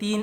3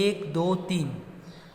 1 2 3۔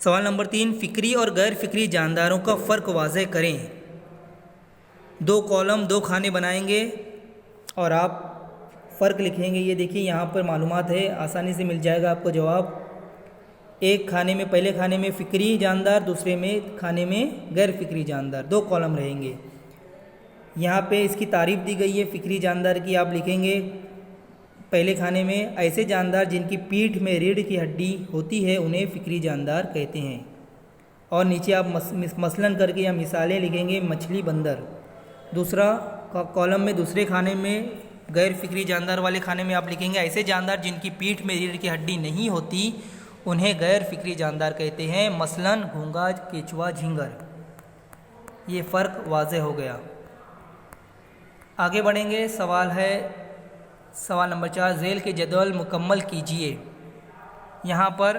सवाल नंबर 3, फ़िक्री और गैर फ़िक्री जानदारों का फ़र्क वाज़ह करें। 2 कॉलम 2 खाने बनाएंगे और आप फ़र्क लिखेंगे। ये देखिए यहाँ पर मालूमात है, आसानी से मिल जाएगा आपको जवाब। एक खाने में, पहले खाने में फ़िक्री जानदार, दूसरे में खाने में गैर फ़िक्री जानदार, 2 कॉलम रहेंगे। यहाँ पे इसकी तारीफ़ दी गई है फ़िक्री जानदार की। आप लिखेंगे पहले खाने में, ऐसे जानदार जिनकी पीठ में रीढ़ की हड्डी होती है उन्हें फ़िक्री जानदार कहते हैं। और नीचे आप मसलन करके या मिसालें लिखेंगे, मछली, बंदर। दूसरा कॉलम में, दूसरे खाने में, गैर फ़िक्री जानदार वाले खाने में आप लिखेंगे ऐसे जानदार जिनकी पीठ में रीढ़ की हड्डी नहीं होती उन्हें गैर फ़िक्री जानदार कहते हैं, मसलन घोंघा, केचुआ, झींगर। ये फ़र्क वाज़ह हो गया। आगे बढ़ेंगे। सवाल है सवाल नंबर 4, झेल के जदवल मुकम्मल कीजिए। यहाँ पर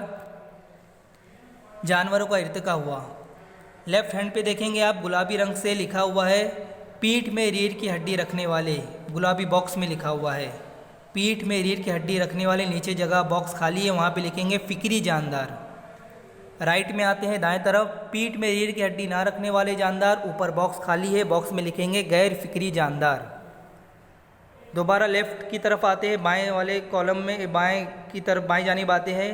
जानवरों का इर्तिका हुआ। लेफ़्ट हैंड पे देखेंगे आप, गुलाबी रंग से लिखा हुआ है पीठ में रीढ़ की हड्डी रखने वाले, गुलाबी बॉक्स में लिखा हुआ है पीठ में रीढ़ की हड्डी रखने वाले। नीचे जगह बॉक्स खाली है, वहाँ पे लिखेंगे फ़िक्री जानदार। राइट में आते हैं दाएं तरफ, पीठ में रीढ़ की हड्डी ना रखने वाले जानदार, ऊपर बॉक्स खाली है, बॉक्स में लिखेंगे गैर फ़िक्री जानदार। दोबारा लेफ़्ट की तरफ आते हैं, बाएं वाले कॉलम में बाएं की तरफ, बाएं जानिब आते हैं।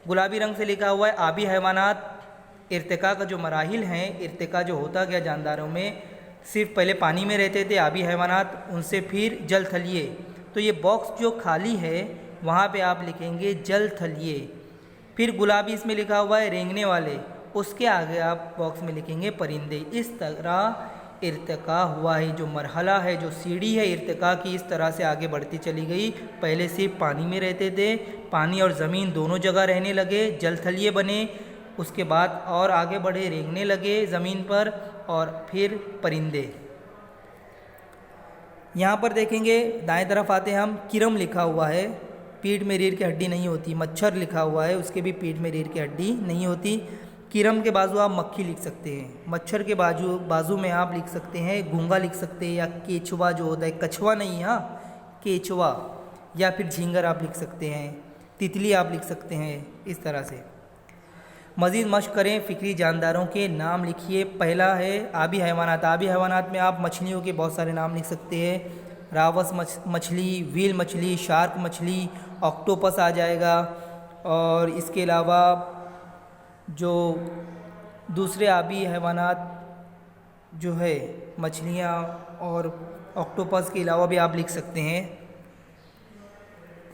गुलाबी रंग से लिखा हुआ है आबी हैवानात। इर्तिका का जो मराहिल हैं, इर्तिका जो होता गया जानदारों में, सिर्फ पहले पानी में रहते थे आबी हैवानात, उनसे फिर जल थलिए। तो ये बॉक्स जो खाली है वहाँ पे आप लिखेंगे जल थलिए। फिर गुलाबी इसमें लिखा हुआ है रेंगने वाले, उसके आगे आप बॉक्स में लिखेंगे परिंदे। इस तरह इर्तिका हुआ है, जो मरहला है, जो सीढ़ी है इर्तिका की, इस तरह से आगे बढ़ती चली गई। पहले सिर्फ पानी में रहते थे, पानी और ज़मीन दोनों जगह रहने लगे, जल थलिए बने। उसके बाद और आगे बढ़े, रेंगने लगे ज़मीन पर, और फिर परिंदे। यहाँ पर देखेंगे दाएं तरफ आते हैं हम, किरम लिखा हुआ है, पीठ में रीढ़ की हड्डी नहीं होती। मच्छर लिखा हुआ है, उसके भी पीठ में रीढ़ की हड्डी नहीं होती। किरम के बाजू आप मक्खी लिख सकते हैं, मच्छर के बाजू में आप लिख सकते हैं घोंघा लिख सकते हैं, या केचुआ जो होता है, कछुआ नहीं, हाँ केचुआ, या फिर झींगर आप लिख सकते हैं, तितली आप लिख सकते हैं। इस तरह से मज़ीद मश्क करें। फ़िक्री जानदारों के नाम लिखिए। पहला है आबी हैवानात। आबी हैवानात में आप मछलियों के बहुत सारे नाम लिख सकते हैं, रावस मछली, व्हील मछली, शार्क मछली, ऑक्टोपस आ जाएगा। और इसके अलावा जो दूसरे आबी हैवानात जो है, मछलियाँ और ऑक्टोपस के अलावा भी आप लिख सकते हैं,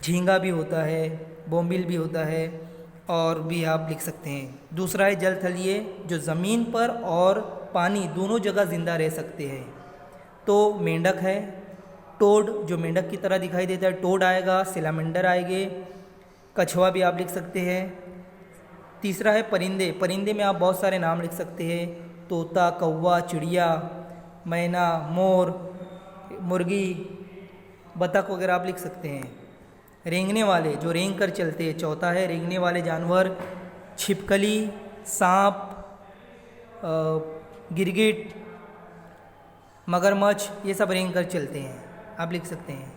झींगा भी होता है, बोम्बिल भी होता है, और भी आप लिख सकते हैं। दूसरा है जल थलिए, जो ज़मीन पर और पानी दोनों जगह ज़िंदा रह सकते हैं। तो मेंढक है, टोड जो मेंढक की तरह दिखाई देता है, टोड आएगा, सिलामेंडर आएंगे, कछुआ भी आप लिख सकते हैं। तीसरा है परिंदे। परिंदे में आप बहुत सारे नाम लिख सकते हैं, तोता, कौवा, चिड़िया, मैना, मोर, मुर्गी, बतख वगैरह आप लिख सकते हैं। रेंगने वाले, जो रेंग कर चलते हैं, चौथा है रेंगने वाले जानवर, छिपकली, सांप, गिरगिट, मगरमच्छ, ये सब रेंग कर चलते हैं, आप लिख सकते हैं।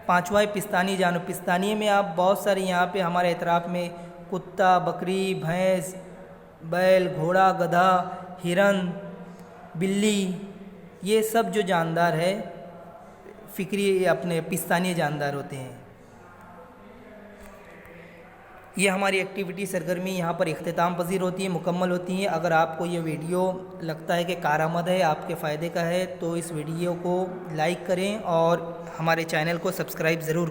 पांचवा है पिस्तानी जानवर। पिस्तानी में आप बहुत सारे, यहाँ पे हमारे एतराफ़ में कुत्ता, बकरी, भैंस, बैल, घोड़ा, गधा, हिरन, बिल्ली, ये सब जो जानदार है फ़िक्री अपने पिस्तानी जानदार होते हैं। ये हमारी एक्टिविटी सरगर्मी यहाँ पर इख्तिताम पज़ीर होती है, मुकम्मल होती है। अगर आपको ये वीडियो लगता है कि कारआमद है, आपके फ़ायदे का है, तो इस वीडियो को लाइक करें और हमारे चैनल को सब्सक्राइब ज़रूर करें।